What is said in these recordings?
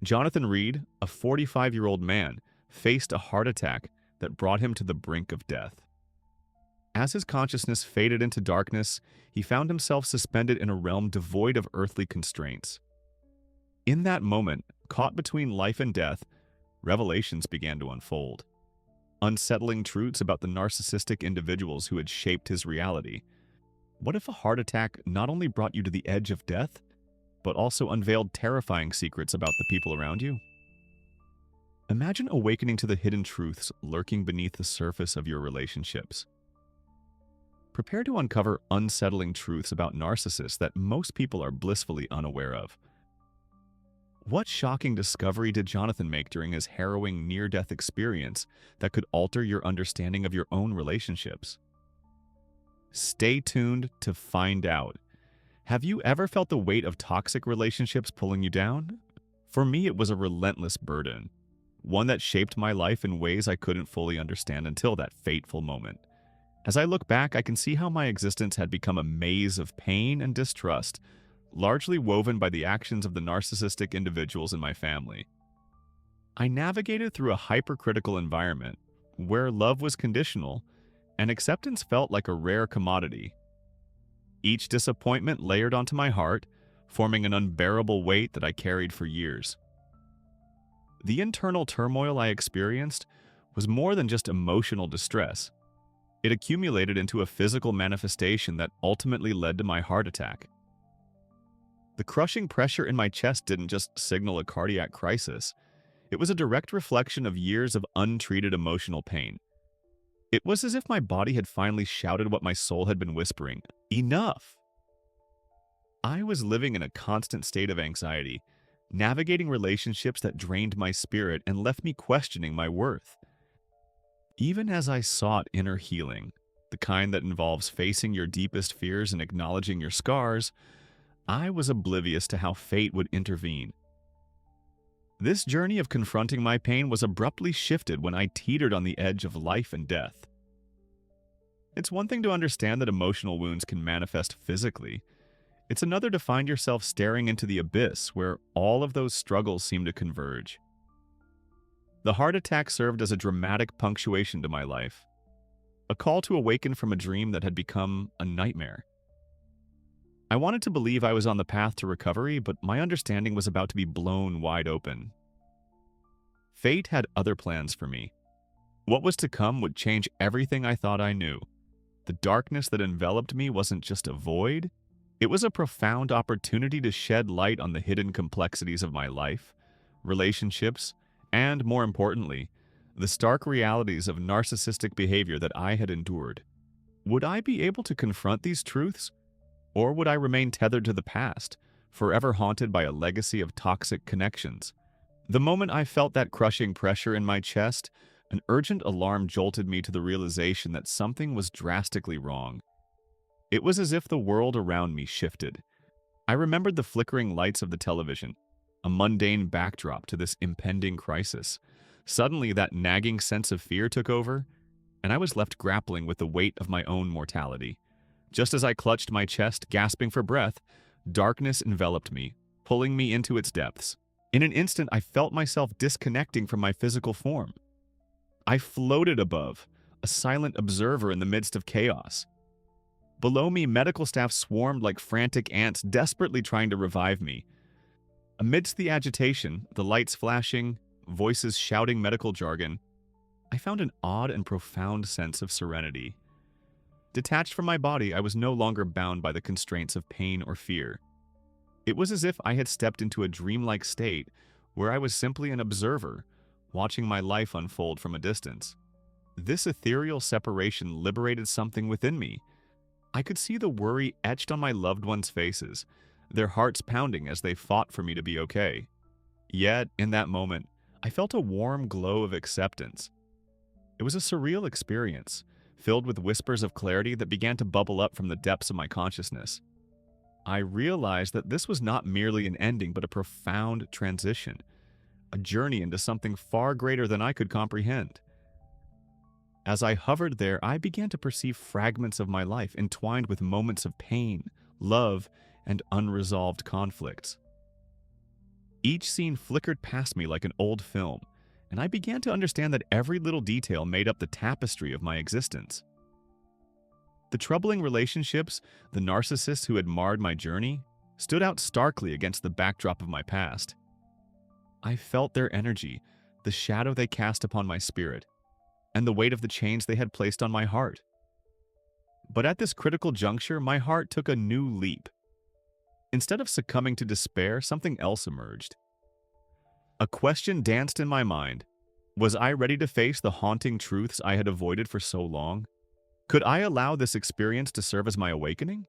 Jonathan Reed, a 45-year-old man, faced a heart attack that brought him to the brink of death. As his consciousness faded into darkness, he found himself suspended in a realm devoid of earthly constraints. In that moment, caught between life and death, revelations began to unfold. Unsettling truths about the narcissistic individuals who had shaped his reality. What if a heart attack not only brought you to the edge of death, but also unveiled terrifying secrets about the people around you? Imagine awakening to the hidden truths lurking beneath the surface of your relationships. Prepare to uncover unsettling truths about narcissists that most people are blissfully unaware of. What shocking discovery did Jonathan make during his harrowing near-death experience that could alter your understanding of your own relationships? Stay tuned to find out. Have you ever felt the weight of toxic relationships pulling you down? For me, it was a relentless burden, one that shaped my life in ways I couldn't fully understand until that fateful moment. As I look back, I can see how my existence had become a maze of pain and distrust, largely woven by the actions of the narcissistic individuals in my family. I navigated through a hypercritical environment where love was conditional and acceptance felt like a rare commodity. Each disappointment layered onto my heart, forming an unbearable weight that I carried for years. The internal turmoil I experienced was more than just emotional distress. It accumulated into a physical manifestation that ultimately led to my heart attack. The crushing pressure in my chest didn't just signal a cardiac crisis. It was a direct reflection of years of untreated emotional pain. It was as if my body had finally shouted what my soul had been whispering, "Enough!" I was living in a constant state of anxiety, navigating relationships that drained my spirit and left me questioning my worth. Even as I sought inner healing, the kind that involves facing your deepest fears and acknowledging your scars, I was oblivious to how fate would intervene. This journey of confronting my pain was abruptly shifted when I teetered on the edge of life and death. It's one thing to understand that emotional wounds can manifest physically. It's another to find yourself staring into the abyss where all of those struggles seem to converge. The heart attack served as a dramatic punctuation to my life, a call to awaken from a dream that had become a nightmare. I wanted to believe I was on the path to recovery, but my understanding was about to be blown wide open. Fate had other plans for me. What was to come would change everything I thought I knew. The darkness that enveloped me wasn't just a void, it was a profound opportunity to shed light on the hidden complexities of my life, relationships, and, more importantly, the stark realities of narcissistic behavior that I had endured. Would I be able to confront these truths? Or would I remain tethered to the past, forever haunted by a legacy of toxic connections? The moment I felt that crushing pressure in my chest, an urgent alarm jolted me to the realization that something was drastically wrong. It was as if the world around me shifted. I remembered the flickering lights of the television, a mundane backdrop to this impending crisis. Suddenly, that nagging sense of fear took over, and I was left grappling with the weight of my own mortality. Just as I clutched my chest, gasping for breath, darkness enveloped me, pulling me into its depths. In an instant, I felt myself disconnecting from my physical form. I floated above, a silent observer in the midst of chaos. Below me, medical staff swarmed like frantic ants, desperately trying to revive me. Amidst the agitation, the lights flashing, voices shouting medical jargon, I found an odd and profound sense of serenity. Detached from my body, I was no longer bound by the constraints of pain or fear. It was as if I had stepped into a dreamlike state where I was simply an observer, watching my life unfold from a distance. This ethereal separation liberated something within me. I could see the worry etched on my loved ones' faces, their hearts pounding as they fought for me to be okay. Yet, in that moment, I felt a warm glow of acceptance. It was a surreal experience, filled with whispers of clarity that began to bubble up from the depths of my consciousness. I realized that this was not merely an ending, but a profound transition, a journey into something far greater than I could comprehend. As I hovered there, I began to perceive fragments of my life entwined with moments of pain, love, and unresolved conflicts. Each scene flickered past me like an old film, and I began to understand that every little detail made up the tapestry of my existence. The troubling relationships, the narcissists who had marred my journey, stood out starkly against the backdrop of my past. I felt their energy, the shadow they cast upon my spirit, and the weight of the chains they had placed on my heart. But at this critical juncture, my heart took a new leap. Instead of succumbing to despair, something else emerged. A question danced in my mind. Was I ready to face the haunting truths I had avoided for so long? Could I allow this experience to serve as my awakening?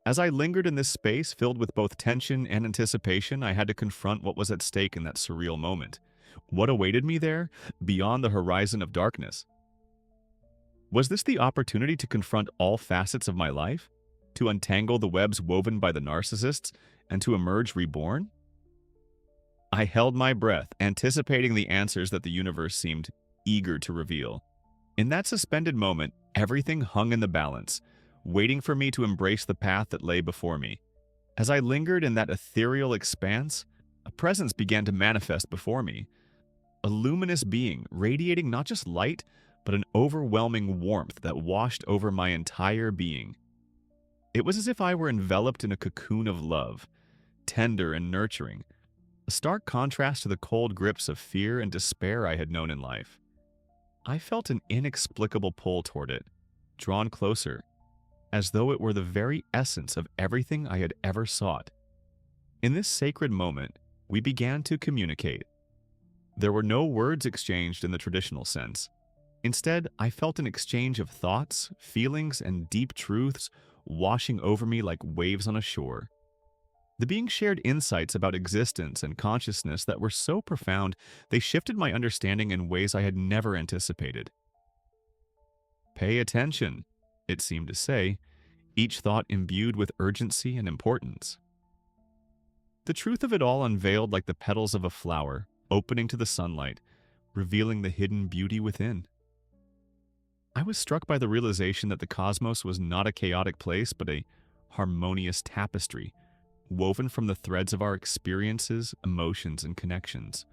As I lingered in this space filled with both tension and anticipation, I had to confront what was at stake in that surreal moment. What awaited me there, beyond the horizon of darkness? Was this the opportunity to confront all facets of my life? To untangle the webs woven by the narcissists, and to emerge reborn? I held my breath, anticipating the answers that the universe seemed eager to reveal. In that suspended moment, everything hung in the balance, waiting for me to embrace the path that lay before me. As I lingered in that ethereal expanse, a presence began to manifest before me. A luminous being, radiating not just light, but an overwhelming warmth that washed over my entire being. It was as if I were enveloped in a cocoon of love, tender and nurturing, a stark contrast to the cold grips of fear and despair I had known in life. I felt an inexplicable pull toward it, drawn closer, as though it were the very essence of everything I had ever sought. In this sacred moment, we began to communicate. There were no words exchanged in the traditional sense. Instead, I felt an exchange of thoughts, feelings, and deep truths washing over me like waves on a shore. The being shared insights about existence and consciousness that were so profound they shifted my understanding in ways I had never anticipated. Pay attention, it seemed to say, each thought imbued with urgency and importance. The truth of it all unveiled like the petals of a flower, opening to the sunlight, revealing the hidden beauty within. I was struck by the realization that the cosmos was not a chaotic place, but a harmonious tapestry, woven from the threads of our experiences, emotions, and connections.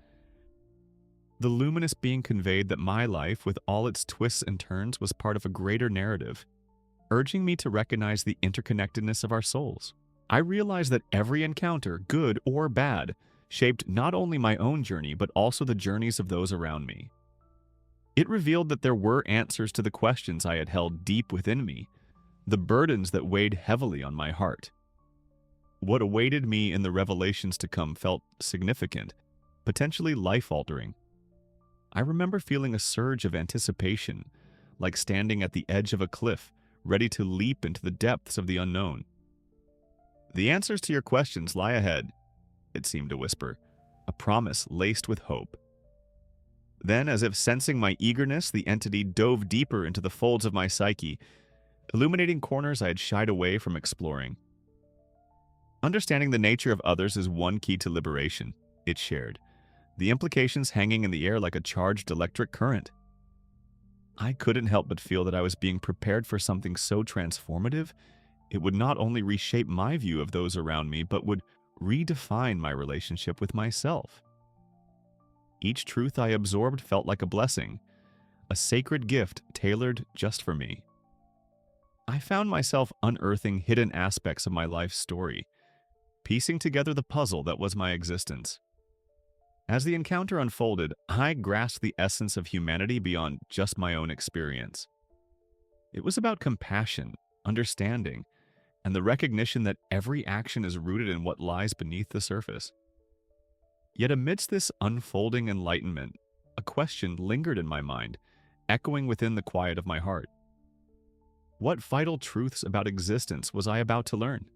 The luminous being conveyed that my life, with all its twists and turns, was part of a greater narrative, urging me to recognize the interconnectedness of our souls. I realized that every encounter, good or bad, shaped not only my own journey, but also the journeys of those around me. It revealed that there were answers to the questions I had held deep within me, the burdens that weighed heavily on my heart. What awaited me in the revelations to come felt significant, potentially life-altering. I remember feeling a surge of anticipation, like standing at the edge of a cliff, ready to leap into the depths of the unknown. The answers to your questions lie ahead, it seemed to whisper, a promise laced with hope. Then, as if sensing my eagerness, the entity dove deeper into the folds of my psyche, illuminating corners I had shied away from exploring. Understanding the nature of others is one key to liberation, it shared, the implications hanging in the air like a charged electric current. I couldn't help but feel that I was being prepared for something so transformative, it would not only reshape my view of those around me, but would redefine my relationship with myself. Each truth I absorbed felt like a blessing, a sacred gift tailored just for me. I found myself unearthing hidden aspects of my life's story, piecing together the puzzle that was my existence. As the encounter unfolded, I grasped the essence of humanity beyond just my own experience. It was about compassion, understanding, and the recognition that every action is rooted in what lies beneath the surface. Yet amidst this unfolding enlightenment, a question lingered in my mind, echoing within the quiet of my heart. What vital truths about existence was I about to learn?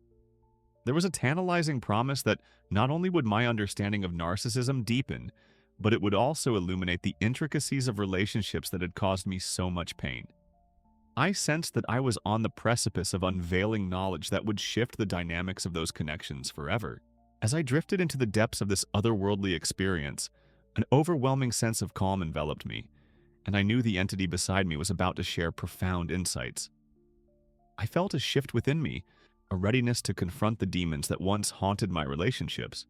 There was a tantalizing promise that not only would my understanding of narcissism deepen, but it would also illuminate the intricacies of relationships that had caused me so much pain. I sensed that I was on the precipice of unveiling knowledge that would shift the dynamics of those connections forever. As I drifted into the depths of this otherworldly experience, an overwhelming sense of calm enveloped me, and I knew the entity beside me was about to share profound insights. I felt a shift within me, a readiness to confront the demons that once haunted my relationships.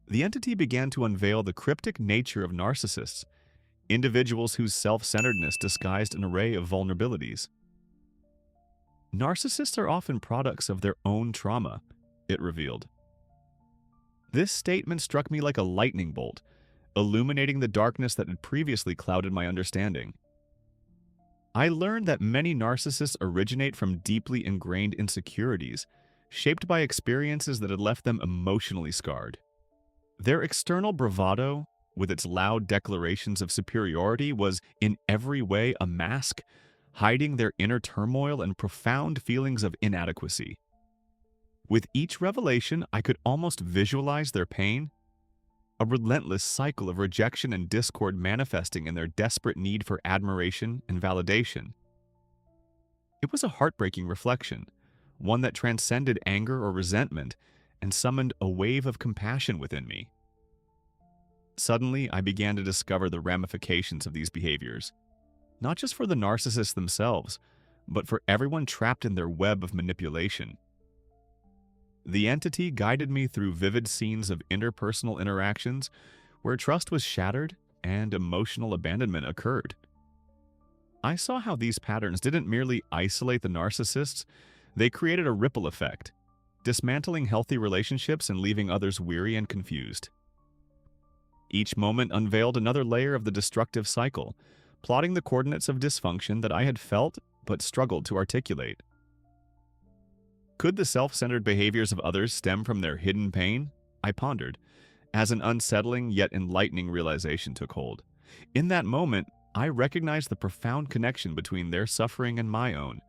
The entity began to unveil the cryptic nature of narcissists, individuals whose self-centeredness disguised an array of vulnerabilities. Narcissists are often products of their own trauma, it revealed. This statement struck me like a lightning bolt, illuminating the darkness that had previously clouded my understanding. I learned that many narcissists originate from deeply ingrained insecurities, shaped by experiences that had left them emotionally scarred. Their external bravado, with its loud declarations of superiority, was in every way a mask, hiding their inner turmoil and profound feelings of inadequacy. With each revelation, I could almost visualize their pain, a relentless cycle of rejection and discord manifesting in their desperate need for admiration and validation. It was a heartbreaking reflection, one that transcended anger or resentment and summoned a wave of compassion within me. Suddenly, I began to discover the ramifications of these behaviors, not just for the narcissists themselves, but for everyone trapped in their web of manipulation. The entity guided me through vivid scenes of interpersonal interactions where trust was shattered and emotional abandonment occurred. I saw how these patterns didn't merely isolate the narcissists, they created a ripple effect, dismantling healthy relationships and leaving others weary and confused. Each moment unveiled another layer of the destructive cycle, plotting the coordinates of dysfunction that I had felt but struggled to articulate. Could the self-centered behaviors of others stem from their hidden pain? I pondered, as an unsettling yet enlightening realization took hold. In that moment, I recognized the profound connection between their suffering and my own,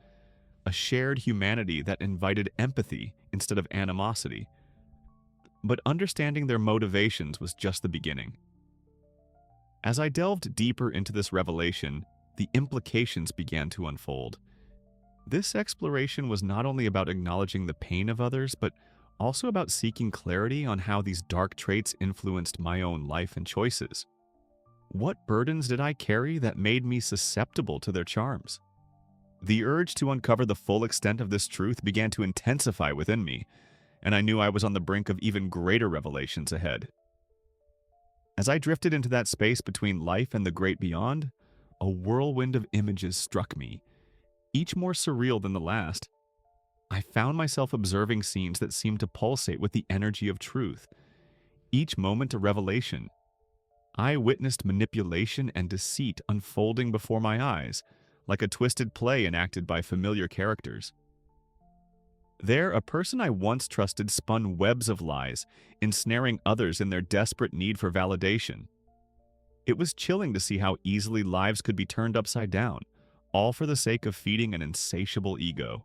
a shared humanity that invited empathy instead of animosity. But understanding their motivations was just the beginning. As I delved deeper into this revelation, the implications began to unfold. This exploration was not only about acknowledging the pain of others, but also about seeking clarity on how these dark traits influenced my own life and choices. What burdens did I carry that made me susceptible to their charms? The urge to uncover the full extent of this truth began to intensify within me, and I knew I was on the brink of even greater revelations ahead. As I drifted into that space between life and the great beyond, a whirlwind of images struck me, each more surreal than the last. I found myself observing scenes that seemed to pulsate with the energy of truth, each moment a revelation. I witnessed manipulation and deceit unfolding before my eyes, like a twisted play enacted by familiar characters. There, a person I once trusted spun webs of lies, ensnaring others in their desperate need for validation. It was chilling to see how easily lives could be turned upside down, all for the sake of feeding an insatiable ego.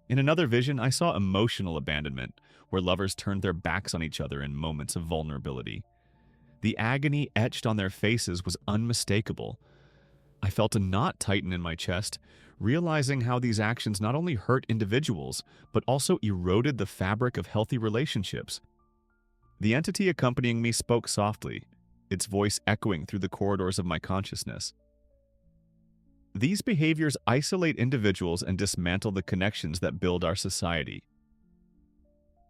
In another vision, I saw emotional abandonment, where lovers turned their backs on each other in moments of vulnerability. The agony etched on their faces was unmistakable. I felt a knot tighten in my chest, realizing how these actions not only hurt individuals, but also eroded the fabric of healthy relationships. The entity accompanying me spoke softly, its voice echoing through the corridors of my consciousness. These behaviors isolate individuals and dismantle the connections that build our society.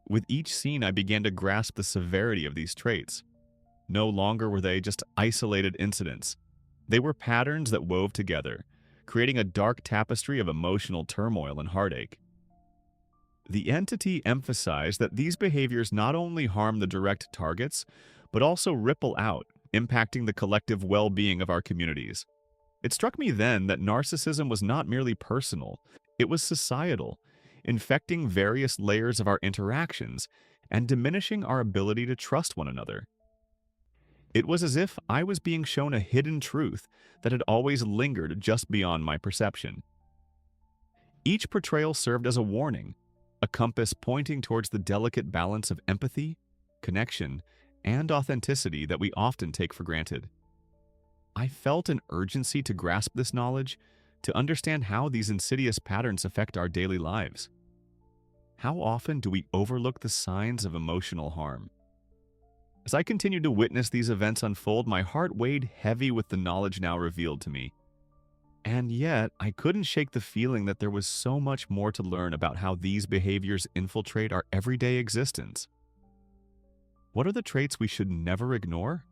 With each scene, I began to grasp the severity of these traits. No longer were they just isolated incidents. They were patterns that wove together, creating a dark tapestry of emotional turmoil and heartache. The entity emphasized that these behaviors not only harm the direct targets, but also ripple out, impacting the collective well-being of our communities. It struck me then that narcissism was not merely personal, it was societal, infecting various layers of our interactions and diminishing our ability to trust one another. It was as if I was being shown a hidden truth that had always lingered just beyond my perception. Each portrayal served as a warning, a compass pointing towards the delicate balance of empathy, connection, and authenticity that we often take for granted. I felt an urgency to grasp this knowledge, to understand how these insidious patterns affect our daily lives. How often do we overlook the signs of emotional harm? As I continued to witness these events unfold, my heart weighed heavy with the knowledge now revealed to me. And yet, I couldn't shake the feeling that there was so much more to learn about how these behaviors infiltrate our everyday existence. What are the traits we should never ignore?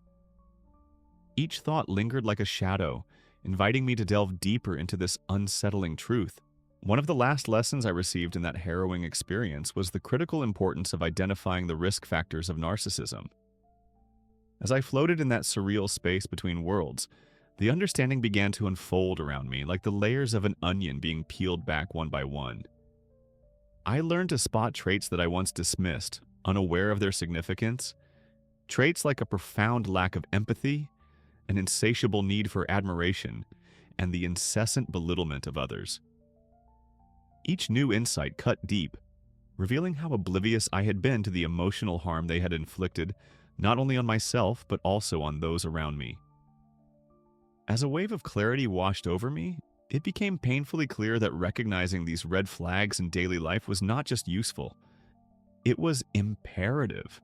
Each thought lingered like a shadow, inviting me to delve deeper into this unsettling truth. One of the last lessons I received in that harrowing experience was the critical importance of identifying the risk factors of narcissism. As I floated in that surreal space between worlds, the understanding began to unfold around me like the layers of an onion being peeled back one by one. I learned to spot traits that I once dismissed, unaware of their significance. Traits like a profound lack of empathy, an insatiable need for admiration, and the incessant belittlement of others. Each new insight cut deep, revealing how oblivious I had been to the emotional harm they had inflicted, not only on myself, but also on those around me. As a wave of clarity washed over me, it became painfully clear that recognizing these red flags in daily life was not just useful, it was imperative.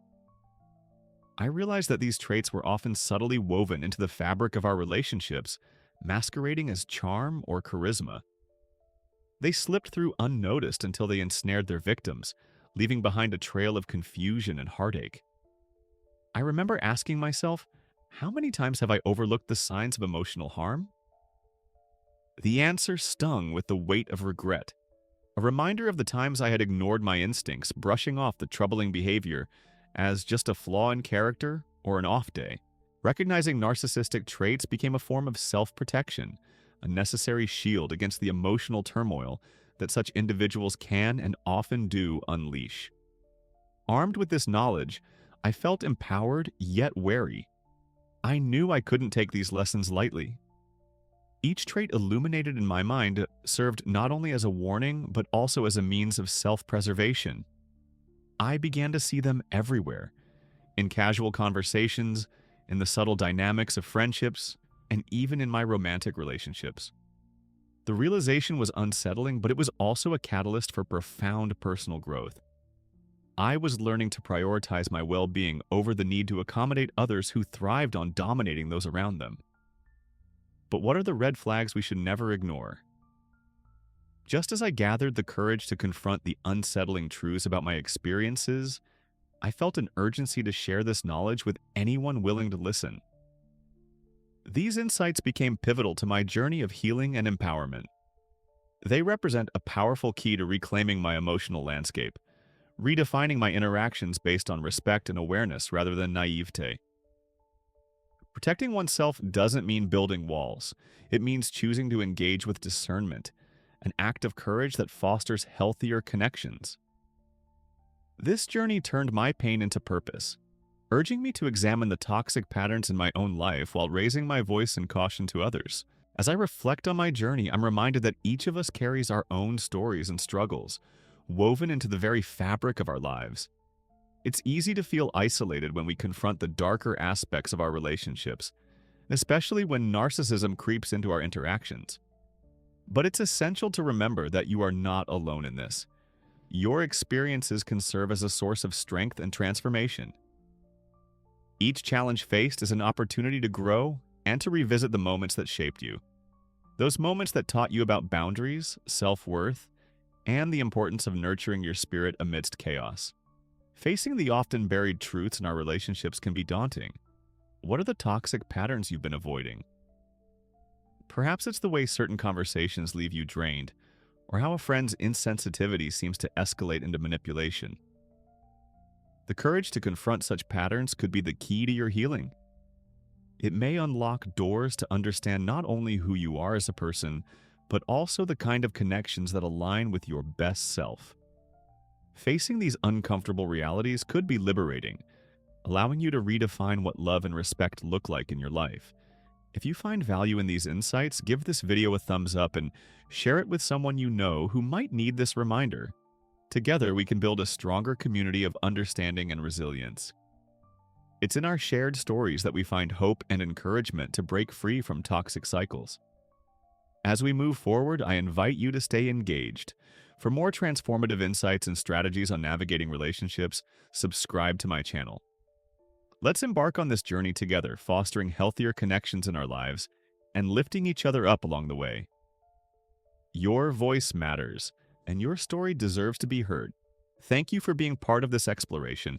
I realized that these traits were often subtly woven into the fabric of our relationships, masquerading as charm or charisma. They slipped through unnoticed until they ensnared their victims, leaving behind a trail of confusion and heartache. I remember asking myself, how many times have I overlooked the signs of emotional harm? The answer stung with the weight of regret, a reminder of the times I had ignored my instincts, brushing off the troubling behavior as just a flaw in character or an off day. Recognizing narcissistic traits became a form of self-protection, a necessary shield against the emotional turmoil that such individuals can and often do unleash. Armed with this knowledge, I felt empowered yet wary. I knew I couldn't take these lessons lightly. Each trait illuminated in my mind served not only as a warning, but also as a means of self-preservation. I began to see them everywhere, in casual conversations, in the subtle dynamics of friendships, and even in my romantic relationships. The realization was unsettling, but it was also a catalyst for profound personal growth. I was learning to prioritize my well-being over the need to accommodate others who thrived on dominating those around them. But what are the red flags we should never ignore? Just as I gathered the courage to confront the unsettling truths about my experiences, I felt an urgency to share this knowledge with anyone willing to listen. These insights became pivotal to my journey of healing and empowerment. They represent a powerful key to reclaiming my emotional landscape, redefining my interactions based on respect and awareness rather than naivete. Protecting oneself doesn't mean building walls. It means choosing to engage with discernment, an act of courage that fosters healthier connections. This journey turned my pain into purpose, urging me to examine the toxic patterns in my own life while raising my voice in caution to others. As I reflect on my journey, I'm reminded that each of us carries our own stories and struggles, woven into the very fabric of our lives. It's easy to feel isolated when we confront the darker aspects of our relationships, especially when narcissism creeps into our interactions. But it's essential to remember that you are not alone in this. Your experiences can serve as a source of strength and transformation. Each challenge faced is an opportunity to grow and to revisit the moments that shaped you. Those moments that taught you about boundaries, self-worth, and the importance of nurturing your spirit amidst chaos. Facing the often buried truths in our relationships can be daunting. What are the toxic patterns you've been avoiding? Perhaps it's the way certain conversations leave you drained, or how a friend's insensitivity seems to escalate into manipulation. The courage to confront such patterns could be the key to your healing. It may unlock doors to understand not only who you are as a person, but also the kind of connections that align with your best self. Facing these uncomfortable realities could be liberating, allowing you to redefine what love and respect look like in your life. If you find value in these insights, give this video a thumbs up and share it with someone you know who might need this reminder. Together, we can build a stronger community of understanding and resilience. It's in our shared stories that we find hope and encouragement to break free from toxic cycles. As we move forward, I invite you to stay engaged. For more transformative insights and strategies on navigating relationships, subscribe to my channel. Let's embark on this journey together, fostering healthier connections in our lives and lifting each other up along the way. Your voice matters, and your story deserves to be heard. Thank you for being part of this exploration.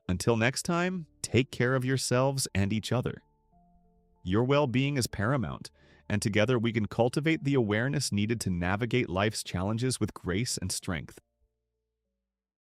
Until next time, take care of yourselves and each other. Your well-being is paramount, and together we can cultivate the awareness needed to navigate life's challenges with grace and strength.